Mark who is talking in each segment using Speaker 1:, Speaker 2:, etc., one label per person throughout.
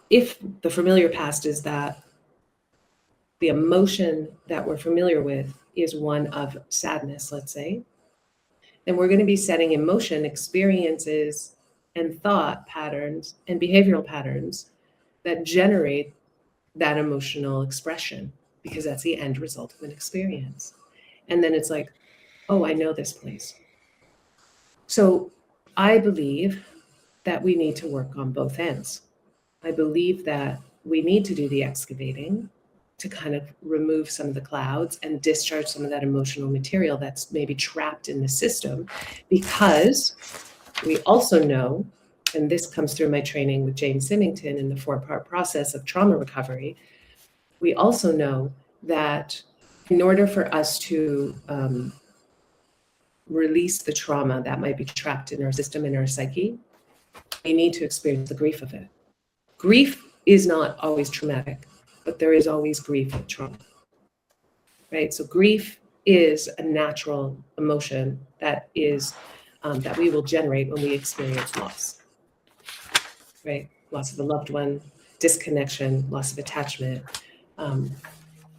Speaker 1: if the familiar past is that the emotion that we're familiar with is one of sadness, let's say, then we're going to be setting in motion experiences and thought patterns and behavioral patterns that generate that emotional expression, because that's the end result of an experience. And then it's like, oh, I know this place. So I believe that we need to work on both ends. I believe that we need to do the excavating to kind of remove some of the clouds and discharge some of that emotional material that's maybe trapped in the system, because we also know, and this comes through my training with Jane Symington in the 4-part process of trauma recovery, we also know that in order for us to release the trauma that might be trapped in our system, in our psyche, we need to experience the grief of it. Grief is not always traumatic, but there is always grief with trauma, right? So grief is a natural emotion that is that we will generate when we experience loss, right? Loss of a loved one, disconnection, loss of attachment,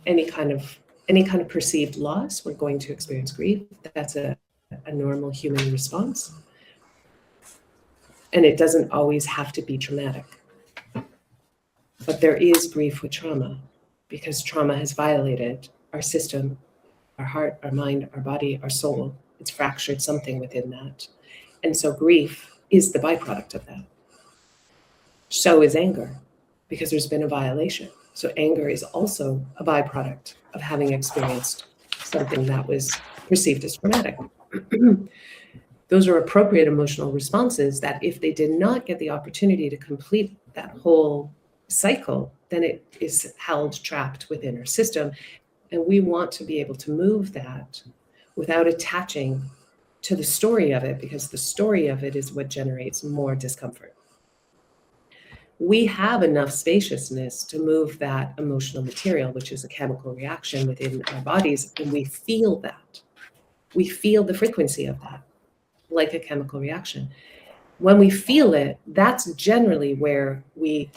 Speaker 1: any kind of perceived loss, we're going to experience grief. That's a normal human response. And it doesn't always have to be traumatic. But there is grief with trauma, because trauma has violated our system, our heart, our mind, our body, our soul. It's fractured something within that. And so grief is the byproduct of that. So is anger, because there's been a violation. So anger is also a byproduct of having experienced something that was perceived as traumatic. Those are appropriate emotional responses that, if they did not get the opportunity to complete that whole cycle, then it is held trapped within our system. And we want to be able to move that without attaching to the story of it, because the story of it is what generates more discomfort. We have enough spaciousness to move that emotional material, which is a chemical reaction within our bodies, and we feel that. We feel the frequency of that, like a chemical reaction. When we feel it, that's generally where we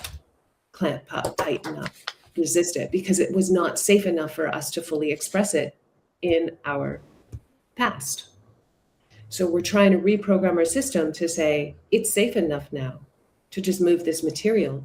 Speaker 1: clamp up, tighten up, resist it, because it was not safe enough for us to fully express it in our past. So we're trying to reprogram our system to say, it's safe enough now to just move this material.